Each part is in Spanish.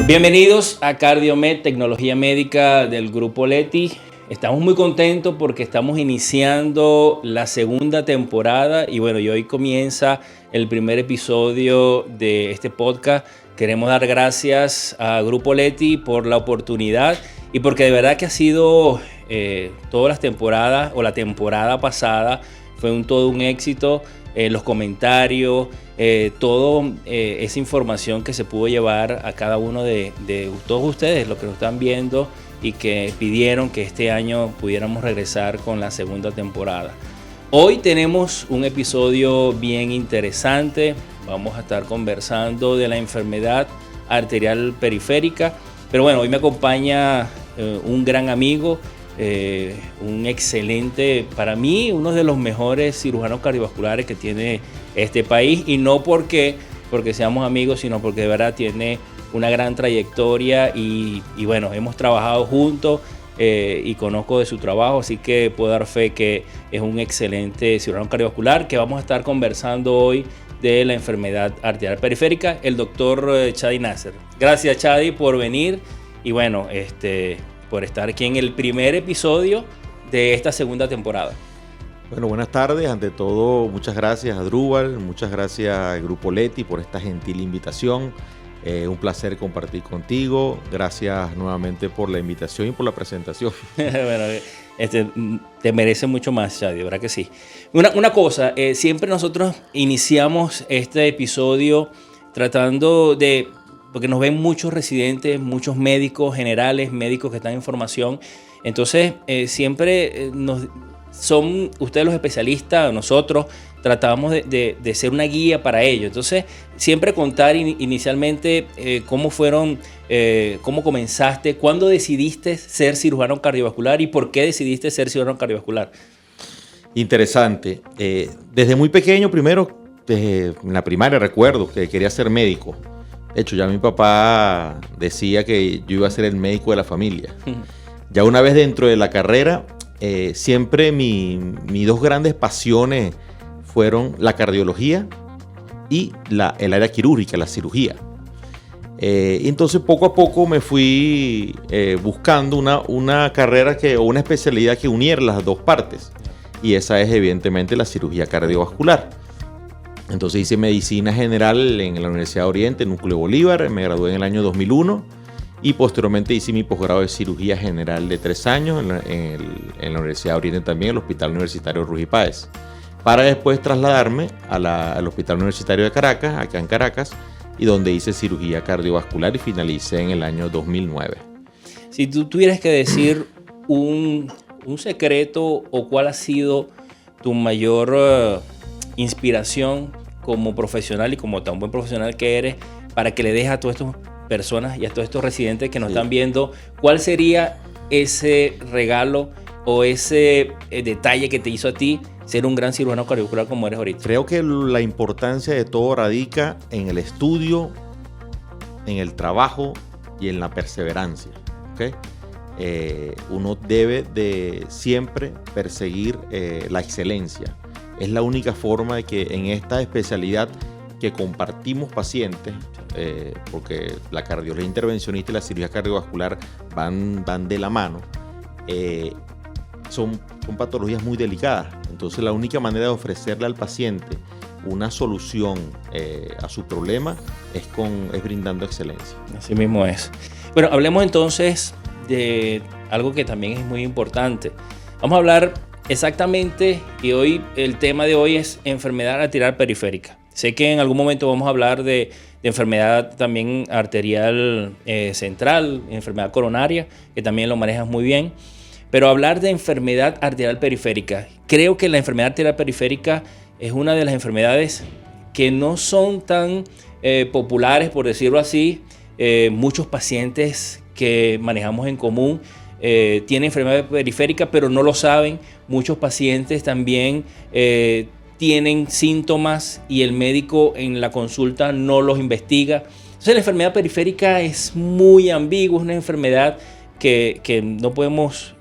Bienvenidos a CardioMed, tecnología médica del Grupo Leti. Estamos muy contentos porque estamos iniciando la segunda temporada y bueno, y hoy comienza el primer episodio de este podcast. Queremos dar gracias a Grupo Leti por la oportunidad y porque de verdad que ha sido todas las temporadas o la temporada pasada fue todo un éxito. Los comentarios, toda esa información que se pudo llevar a cada uno de todos ustedes, los que nos están viendo y que pidieron que este año pudiéramos regresar con la segunda temporada. Hoy tenemos un episodio bien interesante. Vamos a estar conversando de la enfermedad arterial periférica. Pero bueno, hoy me acompaña un gran amigo, un excelente, para mí, uno de los mejores cirujanos cardiovasculares que tiene este país. Y no porque seamos amigos, sino porque de verdad tiene una gran trayectoria y bueno, hemos trabajado juntos y conozco de su trabajo, así que puedo dar fe que es un excelente cirujano cardiovascular que vamos a estar conversando hoy de la enfermedad arterial periférica, el doctor Chadi Nasser. Gracias, Chadi, por venir y bueno, por estar aquí en el primer episodio de esta segunda temporada. Bueno, buenas tardes. Ante todo, muchas gracias a Drúbal, muchas gracias al Grupo Leti por esta gentil invitación. Un placer compartir contigo. Gracias nuevamente por la invitación y por la presentación. Bueno, te merece mucho más, Chadi, ¿verdad que sí? Una cosa, siempre nosotros iniciamos este episodio tratando de, porque nos ven muchos residentes, muchos médicos generales, médicos que están en formación. Entonces, siempre son ustedes los especialistas, nosotros tratamos de ser una guía para ellos. Entonces, siempre contar inicialmente cómo comenzaste, cuándo decidiste ser cirujano cardiovascular y por qué decidiste ser cirujano cardiovascular. Interesante. Desde muy pequeño, primero, desde la primaria recuerdo que quería ser médico. De hecho, ya mi papá decía que yo iba a ser el médico de la familia. Ya una vez dentro de la carrera, siempre mis dos grandes pasiones fueron la cardiología y el área quirúrgica, la cirugía. Entonces poco a poco me fui buscando una carrera o una especialidad que uniera las dos partes. Y esa es evidentemente la cirugía cardiovascular. Entonces hice medicina general en la Universidad de Oriente, Núcleo Bolívar, me gradué en el año 2001 y posteriormente hice mi posgrado de cirugía general de 3 años en la Universidad de Oriente también, el Hospital Universitario Ruy Páez, para después trasladarme al Hospital Universitario de Caracas, acá en Caracas, y donde hice cirugía cardiovascular y finalicé en el año 2009. Si tú tuvieras que decir un secreto o cuál ha sido tu mayor inspiración como profesional y como tan buen profesional que eres para que le dejes a todas estas personas y a todos estos residentes que nos están viendo, ¿cuál sería ese regalo o ese detalle que te hizo a ti ser un gran cirujano cardiovascular como eres ahorita? Creo que la importancia de todo radica en el estudio, en el trabajo y en la perseverancia. ¿Okay? Uno debe de siempre perseguir la excelencia. Es la única forma de que en esta especialidad que compartimos pacientes, porque la cardiología intervencionista y la cirugía cardiovascular van de la mano, son patologías muy delicadas. Entonces la única manera de ofrecerle al paciente una solución a su problema es brindando excelencia. Así mismo es. Bueno, hablemos entonces de algo que también es muy importante. Vamos a hablar exactamente, y hoy el tema de hoy es enfermedad arterial periférica. Sé que en algún momento vamos a hablar de enfermedad también arterial central, enfermedad coronaria, que también lo manejas muy bien. Pero hablar de enfermedad arterial periférica, creo que la enfermedad arterial periférica es una de las enfermedades que no son tan populares, por decirlo así. Muchos pacientes que manejamos en común tienen enfermedad periférica, pero no lo saben. Muchos pacientes también tienen síntomas y el médico en la consulta no los investiga. Entonces la enfermedad periférica es muy ambigua, es una enfermedad que no podemos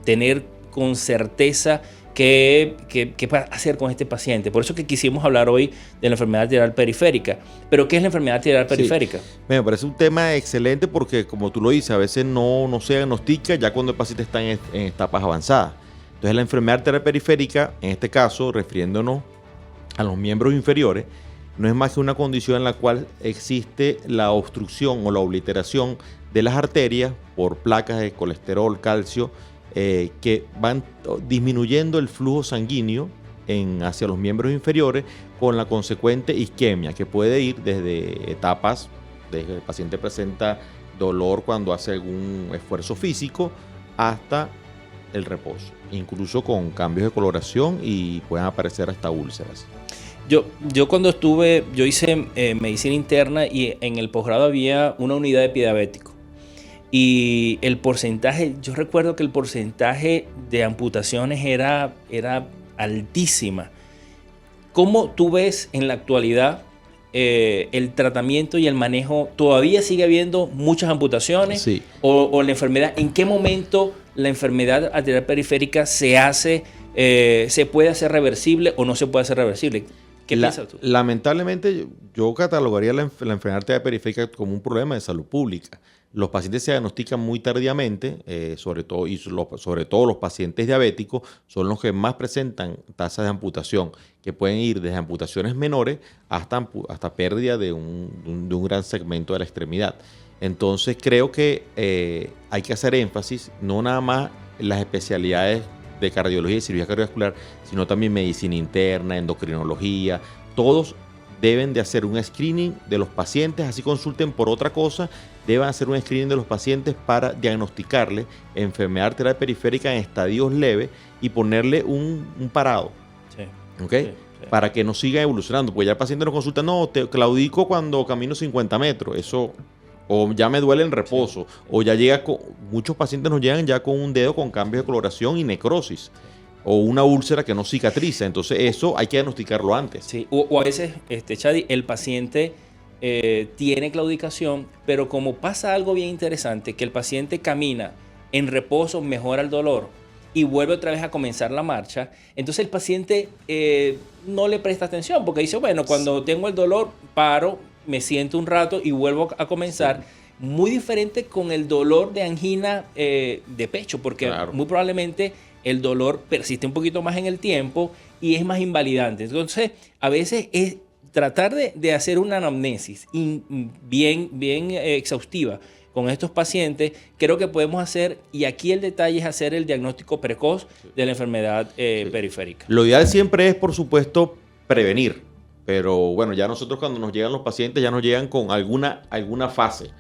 tener con certeza qué hacer con este paciente. Por eso que quisimos hablar hoy de la enfermedad arterial periférica. ¿Pero qué es la enfermedad arterial periférica? Sí. Me parece un tema excelente porque, como tú lo dices, a veces no se diagnostica ya cuando el paciente está en etapas avanzadas. Entonces, la enfermedad arterial periférica, en este caso, refiriéndonos a los miembros inferiores, no es más que una condición en la cual existe la obstrucción o la obliteración de las arterias por placas de colesterol, calcio, que van disminuyendo el flujo sanguíneo hacia los miembros inferiores con la consecuente isquemia, que puede ir desde etapas, desde que el paciente presenta dolor cuando hace algún esfuerzo físico hasta el reposo, incluso con cambios de coloración y pueden aparecer hasta úlceras. Yo cuando yo hice medicina interna y en el posgrado había una unidad de pie diabético. Y el porcentaje, yo recuerdo que el porcentaje de amputaciones era altísima. ¿Cómo tú ves en la actualidad el tratamiento y el manejo? ¿Todavía sigue habiendo muchas amputaciones? Sí. ¿O la enfermedad, en qué momento la enfermedad arterial periférica se puede hacer reversible o no se puede hacer reversible? ¿Qué piensas tú? Lamentablemente, yo catalogaría la enfermedad arterial periférica como un problema de salud pública. Los pacientes se diagnostican muy tardíamente, sobre todo los pacientes diabéticos son los que más presentan tasas de amputación, que pueden ir desde amputaciones menores hasta pérdida de un gran segmento de la extremidad. Entonces creo que hay que hacer énfasis no nada más en las especialidades de cardiología y cirugía cardiovascular, sino también medicina interna, endocrinología. Todos deben de hacer un screening de los pacientes, así consulten por otra cosa, deben hacer un screening de los pacientes para diagnosticarle enfermedad arterial periférica en estadios leves y ponerle un parado. Sí. ¿Okay? Sí. Para que no siga evolucionando, porque ya el paciente nos consulta, no, te claudico cuando camino 50 metros, eso, o ya me duele en reposo, sí. O ya muchos pacientes nos llegan ya con un dedo con cambios de coloración y necrosis, o una úlcera que no cicatriza. Entonces eso hay que diagnosticarlo antes. Sí. O a veces, Chadi, el paciente tiene claudicación, pero como pasa algo bien interesante, que el paciente camina en reposo, mejora el dolor y vuelve otra vez a comenzar la marcha, entonces el paciente no le presta atención porque dice, bueno, cuando tengo el dolor paro, me siento un rato y vuelvo a comenzar. Sí. Muy diferente con el dolor de angina de pecho, porque claro, muy probablemente el dolor persiste un poquito más en el tiempo y es más invalidante. Entonces, a veces es tratar de hacer una anamnesis bien exhaustiva con estos pacientes. Creo que podemos hacer, y aquí el detalle es hacer el diagnóstico precoz de la enfermedad periférica. Lo ideal siempre es, por supuesto, prevenir. Pero bueno, ya nosotros cuando nos llegan los pacientes ya nos llegan con alguna fase.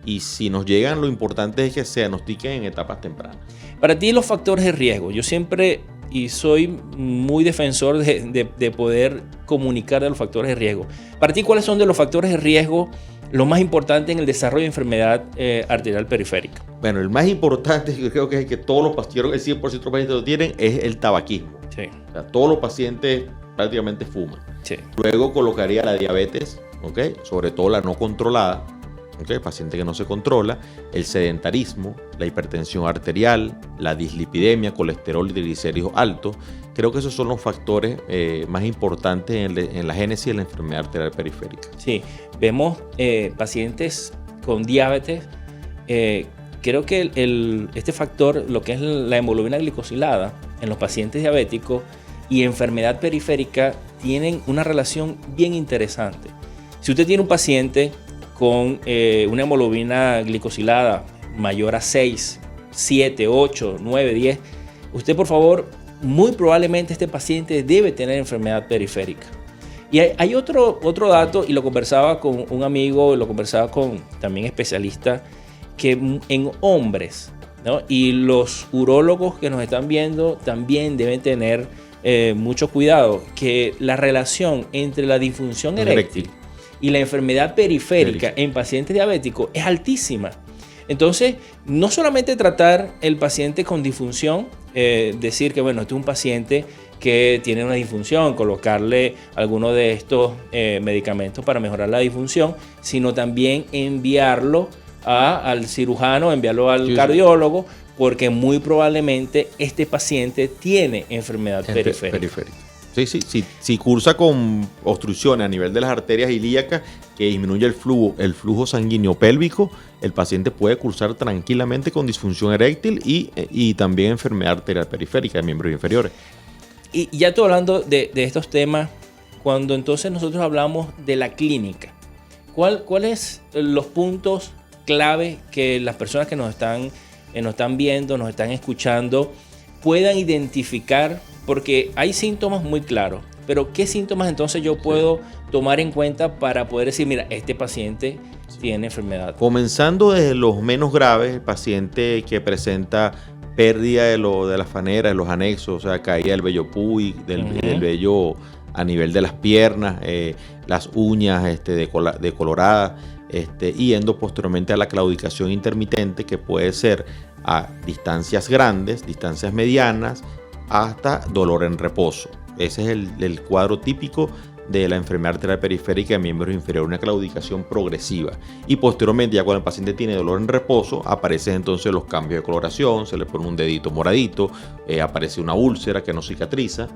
Y si nos llegan, lo importante es que se diagnostiquen en etapas tempranas. Para ti, los factores de riesgo. Yo siempre, y soy muy defensor de poder comunicar de los factores de riesgo. Para ti, ¿cuáles son de los factores de riesgo lo más importante en el desarrollo de enfermedad arterial periférica? Bueno, el más importante, yo creo que es el que todos los pacientes, el 100% de los pacientes lo tienen, es el tabaquismo. Sí. O sea, todos los pacientes prácticamente fuman. Sí. Luego colocaría la diabetes, ¿okay? Sobre todo la no controlada, ¿okay? El paciente que no se controla, el sedentarismo, la hipertensión arterial, la dislipidemia, colesterol y triglicéridos altos. Creo que esos son los factores más importantes en la génesis de la enfermedad arterial periférica. Sí, vemos pacientes con diabetes. Creo que este factor, lo que es la hemoglobina glicosilada en los pacientes diabéticos y enfermedad periférica, tienen una relación bien interesante. Si usted tiene un paciente con una hemoglobina glicosilada mayor a 6, 7, 8, 9, 10, usted por favor, muy probablemente este paciente debe tener enfermedad periférica. Y hay otro dato, y lo conversaba con un amigo, lo conversaba con también especialistas, que en hombres, ¿no? Y los urólogos que nos están viendo también deben tener mucho cuidado, que la relación entre la disfunción eréctil y la enfermedad periférica en pacientes diabéticos es altísima. Entonces, no solamente tratar el paciente con disfunción, decir que bueno, este es un paciente que tiene una disfunción, colocarle alguno de estos medicamentos para mejorar la disfunción, sino también enviarlo al cirujano, enviarlo al cardiólogo porque muy probablemente este paciente tiene enfermedad periférica. Si cursa con obstrucciones a nivel de las arterias ilíacas que disminuye el flujo sanguíneo pélvico, el paciente puede cursar tranquilamente con disfunción eréctil y también enfermedad arterial periférica de miembros inferiores. Y ya estoy hablando de estos temas, cuando entonces nosotros hablamos de la clínica, ¿cuáles los puntos clave que las personas que nos están viendo, nos están escuchando, puedan identificar? Porque hay síntomas muy claros, pero ¿qué síntomas entonces yo puedo tomar en cuenta para poder decir, mira, este paciente tiene enfermedad? Comenzando desde los menos graves, el paciente que presenta pérdida de las faneras, de los anexos, o sea, caída del vello púbico, del vello a nivel de las piernas, las uñas decoloradas, yendo posteriormente a la claudicación intermitente, que puede ser a distancias grandes, distancias medianas, hasta dolor en reposo. Ese es el cuadro típico de la enfermedad arterial periférica de miembros inferiores, una claudicación progresiva. Y posteriormente, ya cuando el paciente tiene dolor en reposo, aparecen entonces los cambios de coloración, se le pone un dedito moradito, aparece una úlcera que no cicatriza.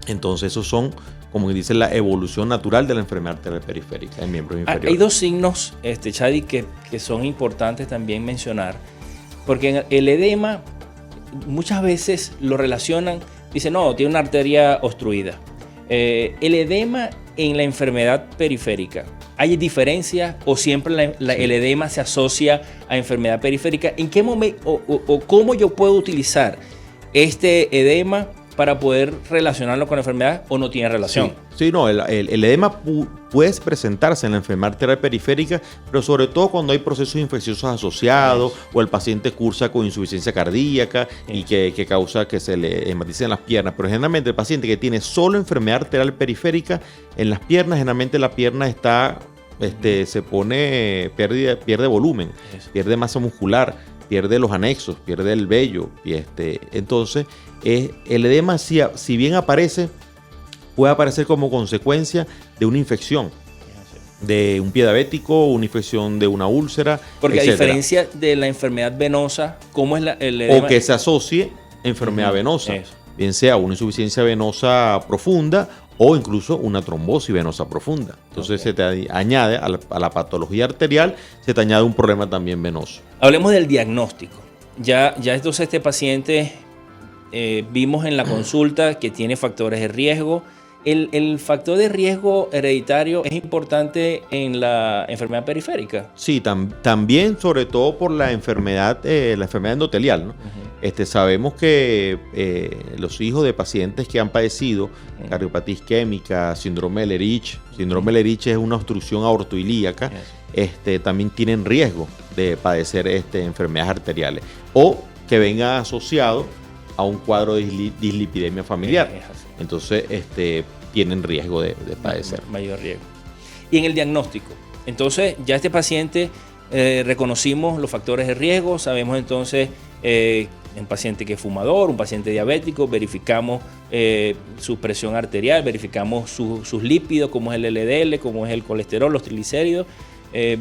Entonces esos son, como dice, la evolución natural de la enfermedad arterial periférica en miembros inferiores. Hay dos signos, Chadi, que son importantes también mencionar, porque el edema muchas veces lo relacionan, dicen, no, tiene una arteria obstruida. El edema en la enfermedad periférica, ¿hay diferencia o siempre el edema se asocia a enfermedad periférica? ¿En qué momento o cómo yo puedo utilizar este edema para poder relacionarlo con la enfermedad, o no tiene relación? Sí, no, el edema puede presentarse en la enfermedad arterial periférica, pero sobre todo cuando hay procesos infecciosos asociados o el paciente cursa con insuficiencia cardíaca y que causa que se le hematicen las piernas. Pero generalmente el paciente que tiene solo enfermedad arterial periférica en las piernas, generalmente la pierna pierde volumen, pierde masa muscular, pierde los anexos, pierde el vello. Entonces, el edema, si bien aparece, puede aparecer como consecuencia de una infección, de un pie diabético, una infección de una úlcera, porque etcétera. A diferencia de la enfermedad venosa, ¿cómo es el edema? O que se asocie enfermedad venosa, bien sea una insuficiencia venosa profunda o incluso una trombosis venosa profunda. Entonces se te añade a la patología arterial, se te añade un problema también venoso. Hablemos del diagnóstico. Ya entonces este paciente vimos en la consulta que tiene factores de riesgo. ¿El factor de riesgo hereditario es importante en la enfermedad periférica? Sí, también, sobre todo por la enfermedad endotelial, ¿no? Sabemos que los hijos de pacientes que han padecido cardiopatía isquémica, síndrome de Lerich, es una obstrucción aortoilíaca, también tienen riesgo de padecer enfermedades arteriales o que venga asociado a un cuadro de dislipidemia familiar. Entonces, tienen riesgo de padecer. Mayor riesgo. Y en el diagnóstico, entonces ya este paciente reconocimos los factores de riesgo, sabemos entonces un paciente que es fumador, un paciente diabético, verificamos su presión arterial, verificamos sus lípidos, como es el LDL, como es el colesterol, los triglicéridos,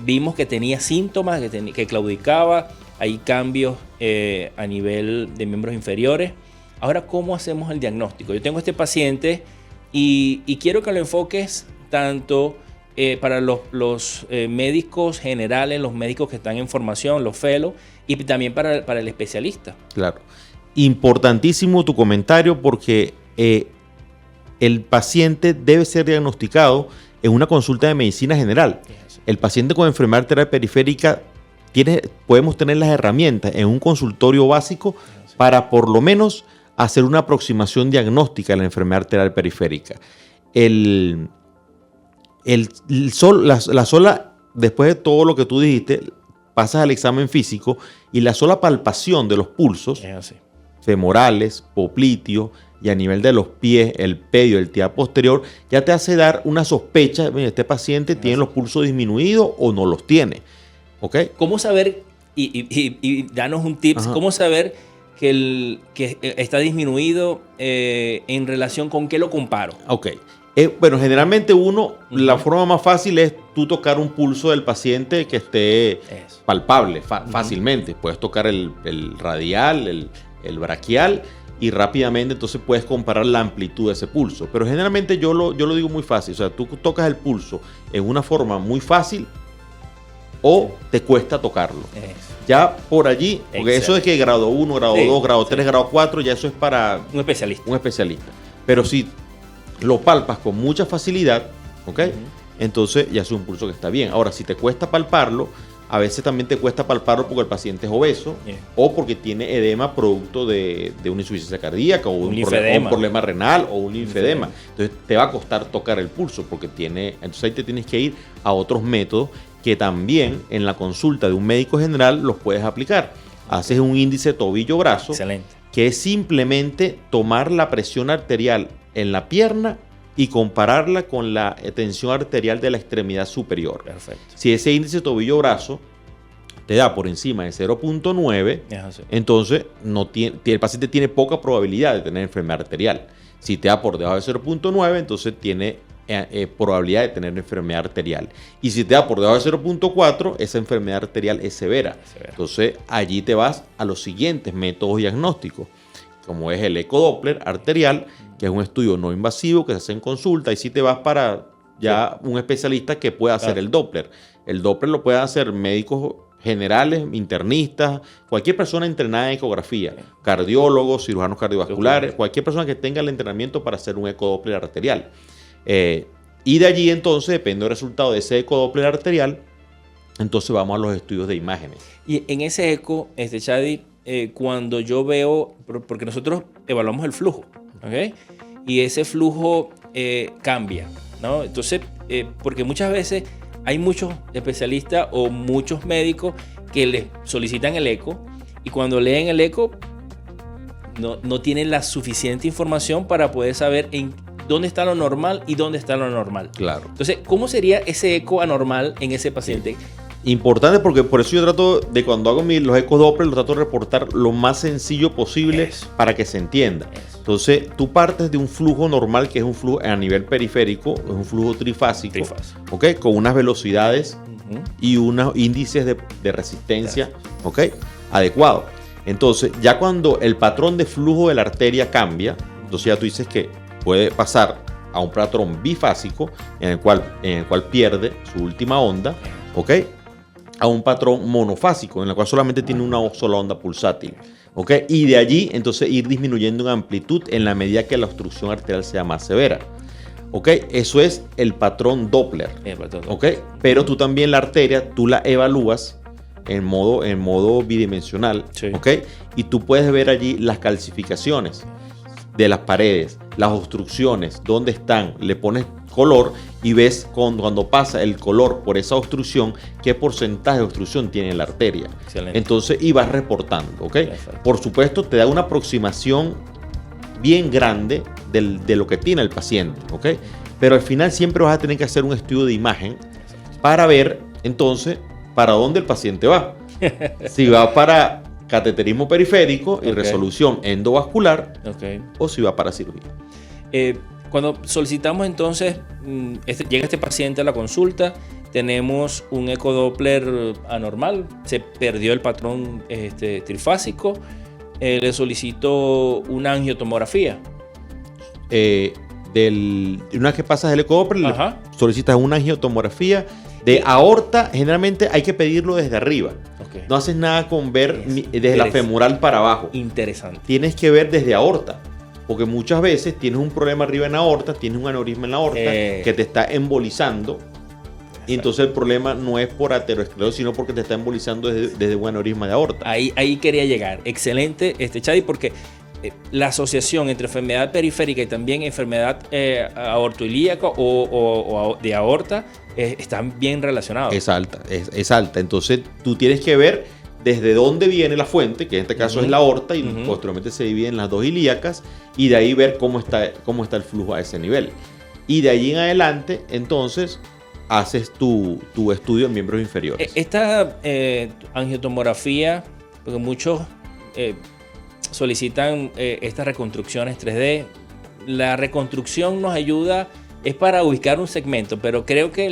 vimos que tenía síntomas, que claudicaba, hay cambios a nivel de miembros inferiores. Ahora, ¿cómo hacemos el diagnóstico? Yo tengo este paciente y quiero que lo enfoques tanto para los médicos generales, los médicos que están en formación, los fellows, y también para el especialista. Claro. Importantísimo tu comentario, porque el paciente debe ser diagnosticado en una consulta de medicina general. El paciente con enfermedad arterial periférica podemos tener las herramientas en un consultorio básico para por lo menos hacer una aproximación diagnóstica de la enfermedad arterial periférica. La sola, después de todo lo que tú dijiste, pasas al examen físico y la sola palpación de los pulsos femorales, popliteos y a nivel de los pies, el pedio, el tibial posterior, ya te hace dar una sospecha, este paciente tiene los pulsos disminuidos o no los tiene. ¿Okay? ¿Cómo saber, y danos un tips, cómo saber que está disminuido en relación con qué lo comparo? Ok. Bueno, generalmente la forma más fácil es tú tocar un pulso del paciente que esté palpable fácilmente. Puedes tocar el radial, el braquial y rápidamente entonces puedes comparar la amplitud de ese pulso. Pero generalmente yo lo digo muy fácil. O sea, tú tocas el pulso en una forma muy fácil o te cuesta tocarlo. Ya por allí, porque eso de que grado 1, grado 2, grado 3, grado 4, ya eso es para un especialista. Pero si lo palpas con mucha facilidad, ¿ok? Entonces ya es un pulso que está bien. Ahora, si te cuesta palparlo, a veces también te cuesta palparlo porque el paciente es obeso o porque tiene edema producto de una insuficiencia cardíaca o un problema renal o un linfedema. Entonces te va a costar tocar el pulso porque entonces ahí te tienes que ir a otros métodos que también en la consulta de un médico general los puedes aplicar. Haces un índice tobillo-brazo, que es simplemente tomar la presión arterial en la pierna y compararla con la tensión arterial de la extremidad superior. Perfecto. Si ese índice tobillo-brazo te da por encima de 0.9, entonces el paciente tiene poca probabilidad de tener enfermedad arterial. Si te da por debajo de 0.9, entonces tiene probabilidad de tener enfermedad arterial. Y si te da por debajo de 0.4, esa enfermedad arterial es severa. Entonces allí te vas a los siguientes métodos diagnósticos, como es el ecodoppler arterial, que es un estudio no invasivo que se hace en consulta, y si te vas para ya un especialista que pueda hacer el Doppler. El Doppler lo pueden hacer médicos generales, internistas, cualquier persona entrenada en ecografía, cardiólogos, cirujanos cardiovasculares, cualquier persona que tenga el entrenamiento para hacer un ecodoppler arterial. Y de allí entonces, depende del resultado de ese ecodoppler arterial, entonces vamos a los estudios de imágenes. Y en ese eco, Chadi, cuando yo veo, porque nosotros evaluamos el flujo, ¿ok? Y ese flujo cambia, ¿no? Entonces, porque muchas veces hay muchos especialistas o muchos médicos que les solicitan el eco y cuando leen el eco no tienen la suficiente información para poder saber en dónde está lo normal y dónde está lo anormal. Claro. Entonces, ¿cómo sería ese eco anormal en ese paciente? Sí. Importante porque por eso yo trato de cuando hago los ecos Doppler, los trato de reportar lo más sencillo posible para que se entienda. Entonces, tú partes de un flujo normal que es un flujo a nivel periférico, es un flujo trifásico. ¿Okay? Con unas velocidades y unos índices de resistencia ¿okay? Adecuados. Entonces, ya cuando el patrón de flujo de la arteria cambia, entonces ya tú dices que puede pasar a un patrón bifásico en el cual pierde su última onda, ¿ok? A un patrón monofásico en el cual solamente tiene una sola onda pulsátil, ¿ok? Y de allí entonces ir disminuyendo en amplitud en la medida que la obstrucción arterial sea más severa, ¿ok? Eso es el patrón Doppler, ¿ok? Pero tú también la arteria, tú la evalúas en modo bidimensional, ¿ok? Y tú puedes ver allí las calcificaciones de las paredes, las obstrucciones, dónde están, le pones color y ves cuando pasa el color por esa obstrucción, qué porcentaje de obstrucción tiene la arteria. Excelente. Entonces, y vas reportando, ¿ok? Perfecto. Por supuesto, te da una aproximación bien grande de lo que tiene el paciente, ¿ok? Pero al final siempre vas a tener que hacer un estudio de imagen para ver, entonces, para dónde el paciente va. Si va para cateterismo periférico y resolución endovascular o si va para cirugía. Cuando solicitamos entonces, llega este paciente a la consulta, tenemos un ecodoppler anormal, se perdió el patrón trifásico, le solicito una angiotomografía. Una vez que pasas el ecodoppler, solicitas una angiotomografía de aorta. Generalmente hay que pedirlo desde arriba. No haces nada con ver desde la femoral para abajo. Interesante. Tienes que ver desde aorta. Porque muchas veces tienes un problema arriba en la aorta, tienes un aneurisma en la aorta que te está embolizando. Y entonces el problema no es por aterosclerosis, sino porque te está embolizando desde un aneurisma de aorta. Ahí quería llegar. Excelente, Chadi, porque la asociación entre enfermedad periférica y también enfermedad aortoilíaca o de aorta están bien relacionados. Es alta. Entonces tú tienes que ver desde dónde viene la fuente, que en este caso es la aorta, y posteriormente se divide en las dos ilíacas, y de ahí ver cómo está el flujo a ese nivel. Y de allí en adelante, entonces, haces tu estudio en miembros inferiores. Esta angiotomografía, porque muchos solicitan estas reconstrucciones 3D, la reconstrucción nos ayuda es para ubicar un segmento, pero creo que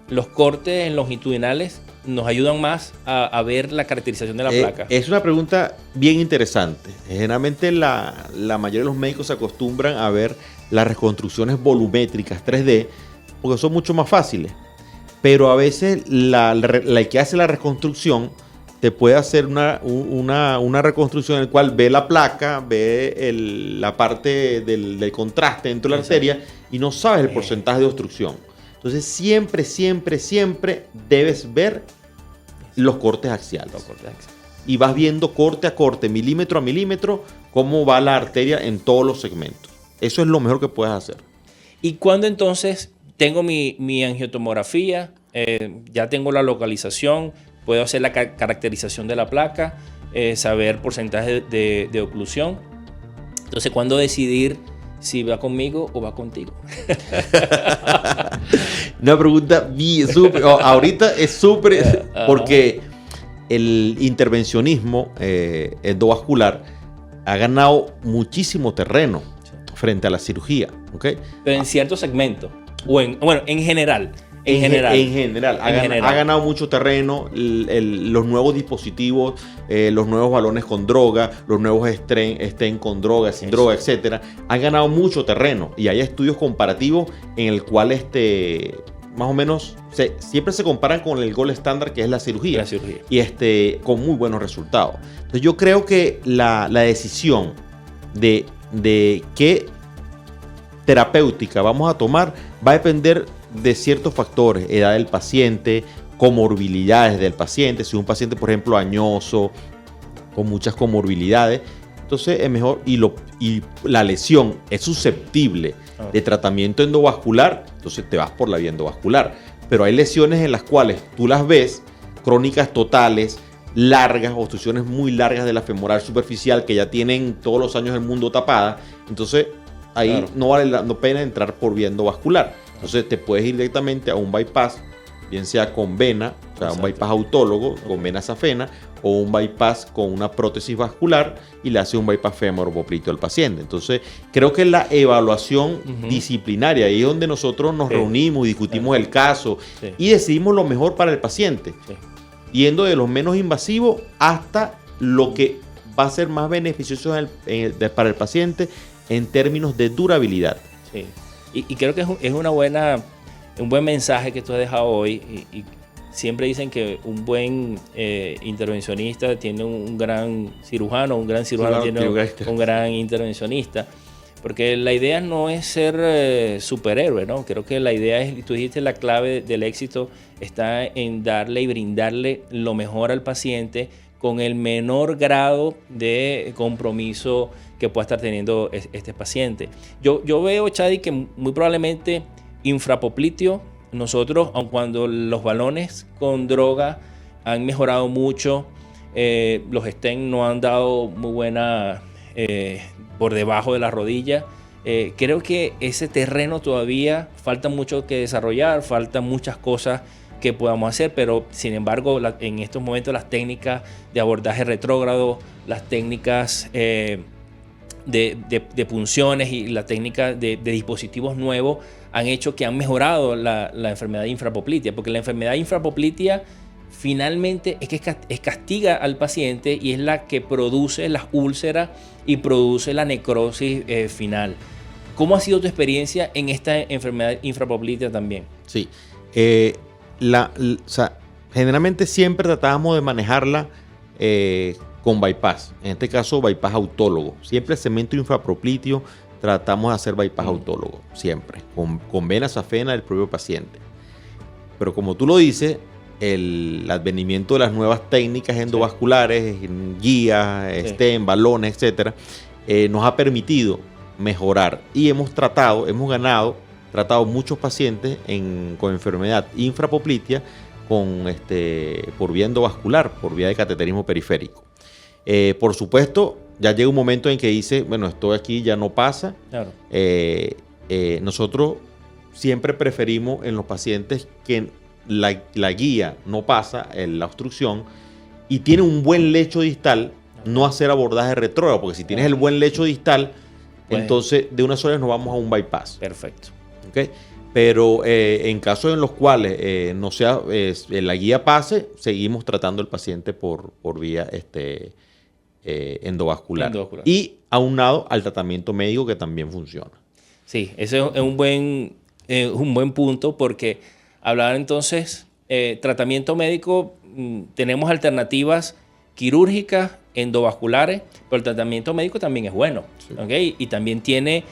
los cortes longitudinales nos ayudan más a ver la caracterización de la placa. Es una pregunta bien interesante. Generalmente la mayoría de los médicos se acostumbran a ver las reconstrucciones volumétricas 3D porque son mucho más fáciles. Pero a veces la que hace la reconstrucción te puede hacer una reconstrucción en la cual ve la placa, ve la parte del contraste dentro de la arteria y no sabes el porcentaje de obstrucción. Entonces siempre debes ver los cortes axiales. Y vas viendo corte a corte, milímetro a milímetro, cómo va la arteria en todos los segmentos. Eso es lo mejor que puedes hacer. ¿Y cuándo entonces tengo mi angiotomografía? Ya tengo la localización, puedo hacer la caracterización de la placa, saber porcentaje de oclusión. Entonces, ¿cuándo decidir si va conmigo o va contigo? Una pregunta bien súper. Ahorita es súper porque el intervencionismo endovascular ha ganado muchísimo terreno frente a la cirugía. ¿Okay? Pero en cierto segmento, en general. En general, ha ganado mucho terreno los nuevos dispositivos, los nuevos balones con droga, los nuevos stent con droga, sin droga, etcétera. Han ganado mucho terreno y hay estudios comparativos en el cual más o menos siempre se comparan con el gold estándar que es la cirugía. Y con muy buenos resultados. Entonces yo creo que la decisión de qué terapéutica vamos a tomar va a depender de ciertos factores, edad del paciente, comorbilidades del paciente, si un paciente, por ejemplo, añoso, con muchas comorbilidades, entonces es mejor, y la lesión es susceptible de tratamiento endovascular, entonces te vas por la vía endovascular, pero hay lesiones en las cuales tú las ves, crónicas totales, largas, obstrucciones muy largas de la femoral superficial que ya tienen todos los años del mundo tapada, entonces ahí no vale la pena entrar por vía endovascular. Entonces te puedes ir directamente a un bypass, bien sea con vena, o sea, un bypass autólogo con vena safena, o un bypass con una prótesis vascular y le hace un bypass femoropopliteo al paciente. Entonces, creo que la evaluación disciplinaria, ahí es donde nosotros nos reunimos y discutimos el caso y decidimos lo mejor para el paciente, yendo de los menos invasivos hasta lo que va a ser más beneficioso para el paciente en términos de durabilidad. Sí. Y creo que es un buen mensaje que tú has dejado hoy. Y siempre dicen que un buen intervencionista tiene un gran cirujano, un gran cirujano tiene un gran intervencionista. Porque la idea no es ser superhéroe, ¿no? Creo que la idea es, tú dijiste, la clave del éxito está en darle y brindarle lo mejor al paciente con el menor grado de compromiso que pueda estar teniendo este paciente. Yo veo, Chadi, que muy probablemente infrapopliteo, nosotros, aun cuando los balones con droga han mejorado mucho, los stents no han dado muy buena por debajo de la rodilla, creo que ese terreno todavía falta mucho que desarrollar, faltan muchas cosas que podamos hacer, pero sin embargo en estos momentos las técnicas de abordaje retrógrado, las técnicas de punciones y la técnica de dispositivos nuevos han hecho que han mejorado la enfermedad de infrapoplitea, porque la enfermedad de infrapoplitea finalmente es que castiga al paciente y es la que produce las úlceras y produce la necrosis final. ¿Cómo ha sido tu experiencia en esta enfermedad infrapoplitea también? Sí, generalmente siempre tratábamos de manejarla con bypass, en este caso bypass autólogo. Siempre el segmento infrapopliteo tratamos de hacer bypass autólogo, siempre, con vena safena del propio paciente. Pero como tú lo dices, el advenimiento de las nuevas técnicas endovasculares, guías, stent, balones, etcétera, nos ha permitido mejorar y hemos tratado muchos pacientes con enfermedad infrapoplitea por vía endovascular, por vía de cateterismo periférico. Por supuesto, ya llega un momento en que dice, bueno, esto aquí ya no pasa. Claro. Nosotros siempre preferimos en los pacientes que la guía no pasa, la obstrucción, y tiene un buen lecho distal, no hacer abordaje retrógrado, porque si tienes el buen lecho distal, entonces de una sola vez nos vamos a un bypass. Perfecto. ¿Okay? Pero en casos en los cuales no sea la guía pase, seguimos tratando al paciente por vía endovascular. Y aunado al tratamiento médico que también funciona. Sí, ese es un buen punto porque hablar entonces, tratamiento médico, tenemos alternativas quirúrgicas, endovasculares, pero el tratamiento médico también es bueno. Sí. ¿Okay? Y también tiene,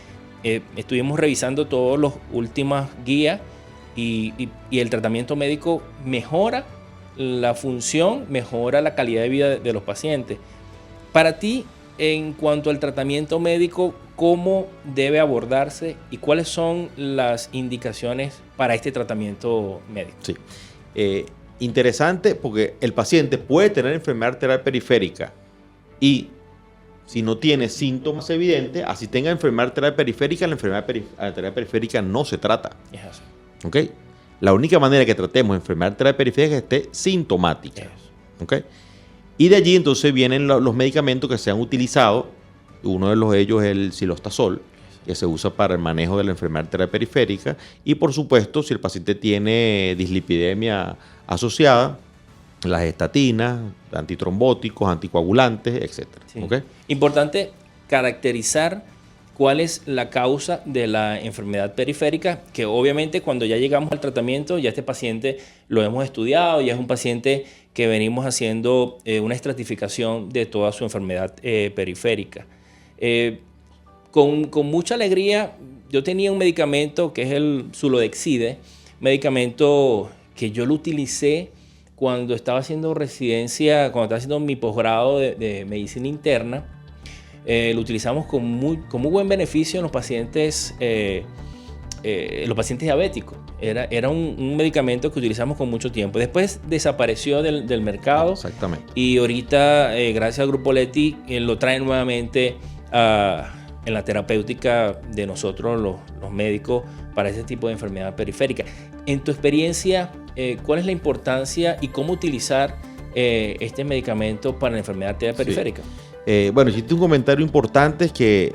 estuvimos revisando todas las últimas guías y el tratamiento médico mejora la función, mejora la calidad de vida de los pacientes. Para ti, en cuanto al tratamiento médico, ¿cómo debe abordarse y cuáles son las indicaciones para este tratamiento médico? Sí. Interesante porque el paciente puede tener enfermedad arterial periférica y si no tiene síntomas evidentes, así tenga enfermedad arterial periférica, la enfermedad arterial periférica no se trata. Es así. ¿Okay? La única manera que tratemos enfermedad arterial periférica es que esté sintomática. ¿Okay? Y de allí entonces vienen los medicamentos que se han utilizado. Uno de ellos es el cilostazol, que se usa para el manejo de la enfermedad arterial periférica. Y por supuesto, si el paciente tiene dislipidemia asociada, las estatinas, antitrombóticos, anticoagulantes, etc. Sí. ¿Okay? Importante caracterizar cuál es la causa de la enfermedad periférica, que obviamente cuando ya llegamos al tratamiento, ya este paciente lo hemos estudiado, ya es un paciente que venimos haciendo una estratificación de toda su enfermedad periférica. Con mucha alegría, yo tenía un medicamento que es el Sulodexide, medicamento que yo lo utilicé cuando estaba haciendo residencia, cuando estaba haciendo mi posgrado de medicina interna. Lo utilizamos con muy buen beneficio en los pacientes diabéticos. Era un medicamento que utilizamos con mucho tiempo. Después desapareció del mercado. Exactamente. Y ahorita, gracias al Grupo Leti, lo traen nuevamente en la terapéutica de nosotros, los médicos, para ese tipo de enfermedad periférica. En tu experiencia, ¿cuál es la importancia y cómo utilizar este medicamento para la enfermedad arterial periférica? Bueno, hiciste un comentario importante, es que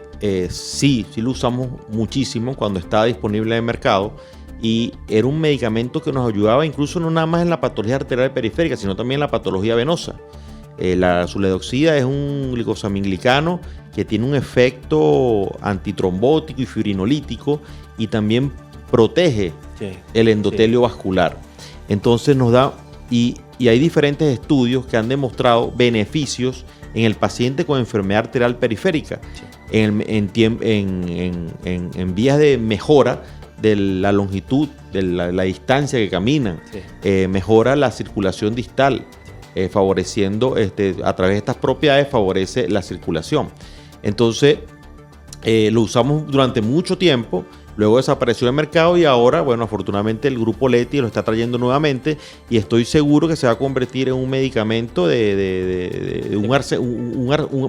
sí lo usamos muchísimo cuando estaba disponible en el mercado y era un medicamento que nos ayudaba incluso no nada más en la patología arterial periférica, sino también en la patología venosa. La suledoxida es un glicosaminglicano que tiene un efecto antitrombótico y fibrinolítico y también protege el endotelio vascular. Entonces nos da, y hay diferentes estudios que han demostrado beneficios en el paciente con enfermedad arterial periférica, en vías de mejora de la longitud, de la distancia que caminan, mejora la circulación distal, favoreciendo, a través de estas propiedades, favorece la circulación. Entonces, lo usamos durante mucho tiempo, luego desapareció del mercado y ahora, bueno, afortunadamente el Grupo Leti lo está trayendo nuevamente y estoy seguro que se va a convertir en un medicamento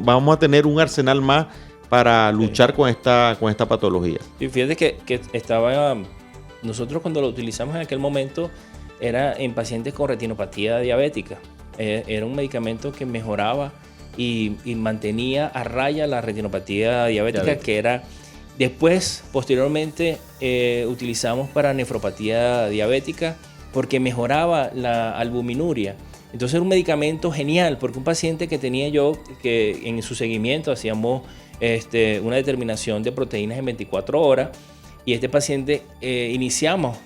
vamos a tener un arsenal más para luchar con esta patología. Y fíjate que nosotros cuando lo utilizamos en aquel momento era en pacientes con retinopatía diabética. Era un medicamento que mejoraba y mantenía a raya la retinopatía diabética, que era... Después, posteriormente, utilizamos para nefropatía diabética porque mejoraba la albuminuria. Entonces era un medicamento genial porque un paciente que tenía yo, que en su seguimiento hacíamos una determinación de proteínas en 24 horas y este paciente iniciamos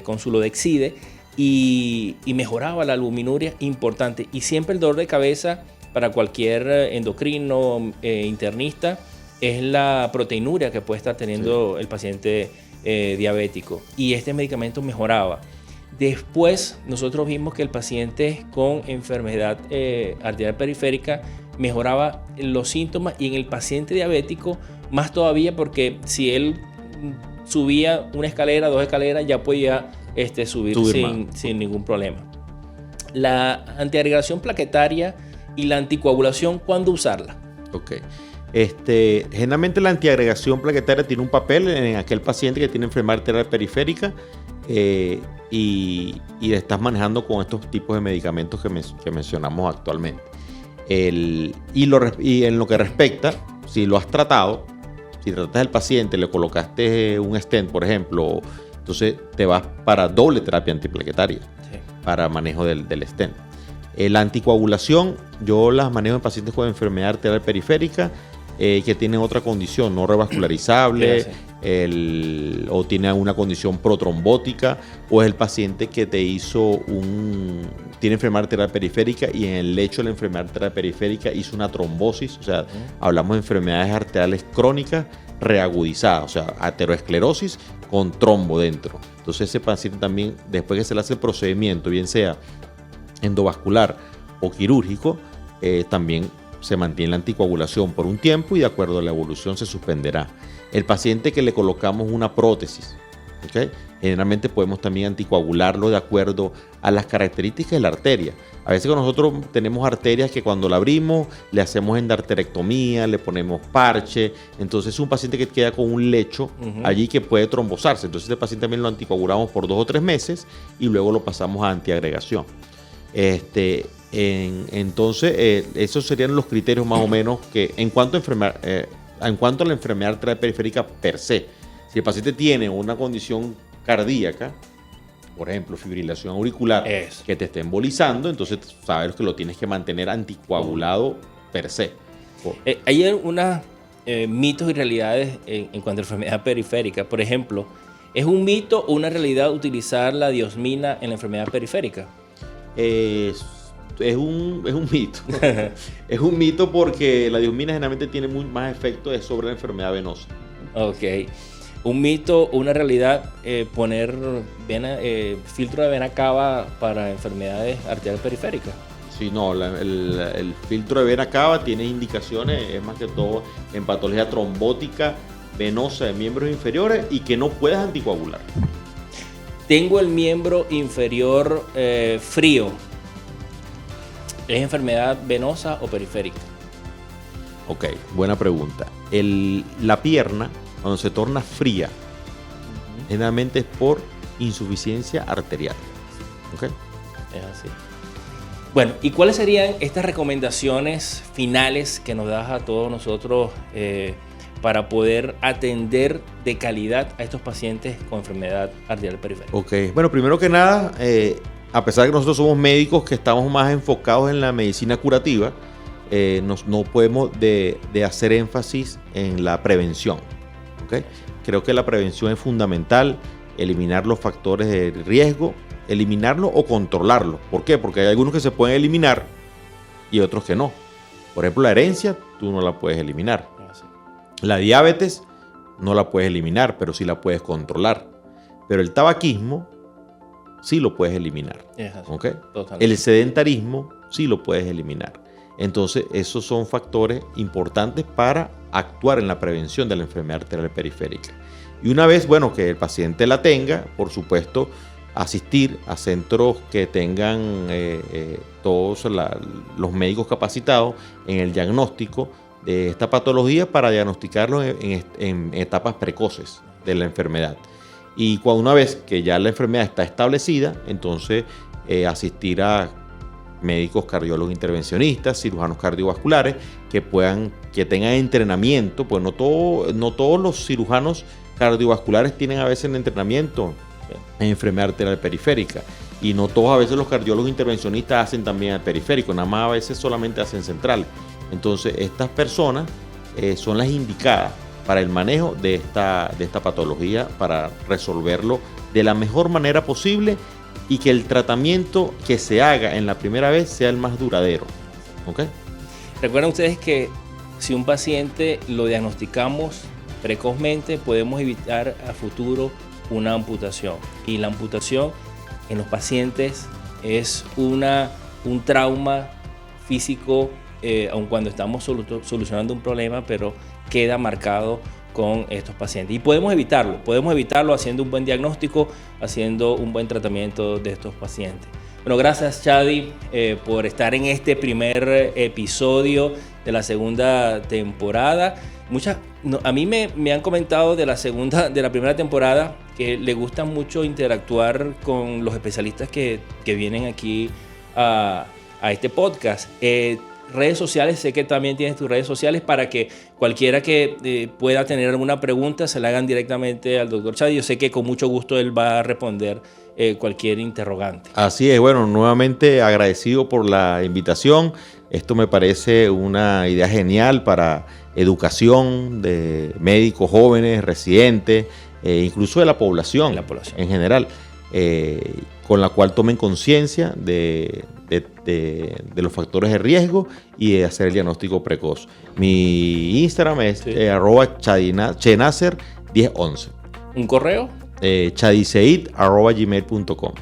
con Sulodexide y mejoraba la albuminuria importante. Y siempre el dolor de cabeza para cualquier endocrino, internista, es la proteinuria que puede estar teniendo el paciente diabético. Y este medicamento mejoraba. Después nosotros vimos que el paciente con enfermedad arterial periférica mejoraba los síntomas y en el paciente diabético más todavía porque si él subía una escalera, 2 escaleras, ya podía subir sin ningún problema. La antiagregación plaquetaria y la anticoagulación, ¿cuándo usarla? Ok. Generalmente la antiagregación plaquetaria tiene un papel en aquel paciente que tiene enfermedad arterial periférica y estás manejando con estos tipos de medicamentos que mencionamos actualmente. Y en lo que respecta, si lo has tratado, Si trataste al paciente, le colocaste un stent, por ejemplo, entonces te vas para doble terapia antiplaquetaria, sí, para manejo del stent. La anticoagulación, yo las manejo en pacientes con enfermedad arterial periférica que tienen otra condición no revascularizable, o tiene una condición protrombótica, o es el paciente que tiene enfermedad arterial periférica y en el lecho de la enfermedad arterial periférica hizo una trombosis, o sea, hablamos de enfermedades arteriales crónicas reagudizadas, o sea, ateroesclerosis con trombo dentro. Entonces ese paciente también, después que se le hace el procedimiento, bien sea endovascular o quirúrgico, también se mantiene la anticoagulación por un tiempo y de acuerdo a la evolución se suspenderá. El paciente que le colocamos una prótesis, ¿okay? Generalmente podemos también anticoagularlo de acuerdo a las características de la arteria. A veces con nosotros tenemos arterias que cuando la abrimos le hacemos endarterectomía, le ponemos parche, entonces es un paciente que queda con un lecho allí que puede trombosarse. Entonces este paciente también lo anticoagulamos por 2 o 3 meses y luego lo pasamos a antiagregación. Entonces, esos serían los criterios más o menos que en cuanto a la enfermedad arterial periférica per se. Si el paciente tiene una condición cardíaca, por ejemplo, fibrilación auricular, que te esté embolizando, entonces sabes que lo tienes que mantener anticoagulado per se. Hay algunos mitos y realidades en cuanto a enfermedad periférica. Por ejemplo, ¿es un mito o una realidad utilizar la diosmina en la enfermedad periférica? Es un mito. Es un mito porque la diosmina generalmente tiene más efecto sobre la enfermedad venosa. Ok. Un mito, una realidad, poner filtro de vena cava para enfermedades arteriales periféricas. Sí, no, el filtro de vena cava tiene indicaciones, es más que todo en patología trombótica venosa de miembros inferiores y que no puedes anticoagular. Tengo el miembro inferior frío. ¿Es enfermedad venosa o periférica? Ok, buena pregunta. La pierna, cuando se torna fría, generalmente es por insuficiencia arterial. ¿Ok? Es así. Bueno, ¿y cuáles serían estas recomendaciones finales que nos das a todos nosotros para poder atender de calidad a estos pacientes con enfermedad arterial periférica? Ok, bueno, primero que nada, a pesar de que nosotros somos médicos que estamos más enfocados en la medicina curativa, no podemos de hacer énfasis en la prevención. ¿Okay? Creo que la prevención es fundamental, eliminar los factores de riesgo, eliminarlo o controlarlo. ¿Por qué? Porque hay algunos que se pueden eliminar y otros que no. Por ejemplo, la herencia, tú no la puedes eliminar. La diabetes, no la puedes eliminar, pero sí la puedes controlar. Pero el tabaquismo, sí lo puedes eliminar. ¿Okay? El sedentarismo, sí lo puedes eliminar. Entonces, esos son factores importantes para actuar en la prevención de la enfermedad arterial periférica. Y una vez, bueno, que el paciente la tenga, por supuesto, asistir a centros que tengan todos los médicos capacitados en el diagnóstico de esta patología para diagnosticarlo en etapas precoces de la enfermedad. Y una vez que ya la enfermedad está establecida, entonces asistir a médicos cardiólogos intervencionistas, cirujanos cardiovasculares que tengan entrenamiento, pues no todos los cirujanos cardiovasculares tienen a veces el entrenamiento en enfermedad arterial periférica y no todos a veces los cardiólogos intervencionistas hacen también el periférico, nada más a veces solamente hacen central. Entonces estas personas son las indicadas para el manejo de esta patología, para resolverlo de la mejor manera posible y que el tratamiento que se haga en la primera vez sea el más duradero. ¿Okay? Recuerden ustedes que si un paciente lo diagnosticamos precozmente, podemos evitar a futuro una amputación. Y la amputación en los pacientes es un trauma físico, aun cuando estamos solucionando un problema, pero queda marcado con estos pacientes. Y podemos evitarlo haciendo un buen diagnóstico, haciendo un buen tratamiento de estos pacientes. Bueno, gracias Chadi por estar en este primer episodio de la segunda temporada. A mí me han comentado de la primera temporada que le gusta mucho interactuar con los especialistas que vienen aquí a este podcast. redes sociales, sé que también tienes tus redes sociales para que cualquiera que pueda tener alguna pregunta se la hagan directamente al doctor Chadi. Yo sé que con mucho gusto él va a responder cualquier interrogante. Así es, bueno, nuevamente agradecido por la invitación. Esto me parece una idea genial para educación de médicos jóvenes, residentes, incluso de la población en general, con la cual tomen conciencia de los factores de riesgo y de hacer el diagnóstico precoz. Mi Instagram es @chenacer1011. ¿Un correo? chadiseid@gmail.com.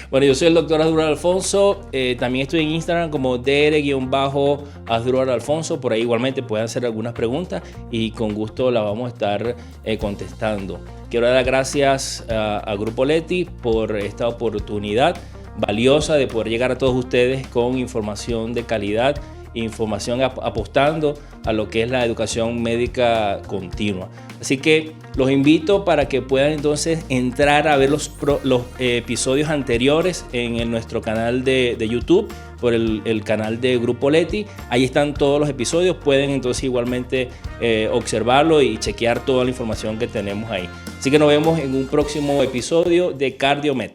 Bueno, yo soy el doctor Asdrúbal Alfonso. También estoy en Instagram como dr-asdrúbal Alfonso. Por ahí igualmente pueden hacer algunas preguntas y con gusto las vamos a estar contestando. Quiero dar las gracias a Grupo Leti por esta oportunidad valiosa de poder llegar a todos ustedes con información de calidad, información apostando a lo que es la educación médica continua. Así que los invito para que puedan entonces entrar a ver los episodios anteriores en nuestro canal de YouTube, por el canal de Grupo Leti. Ahí están todos los episodios, pueden entonces igualmente observarlo y chequear toda la información que tenemos ahí. Así que nos vemos en un próximo episodio de CardioMed.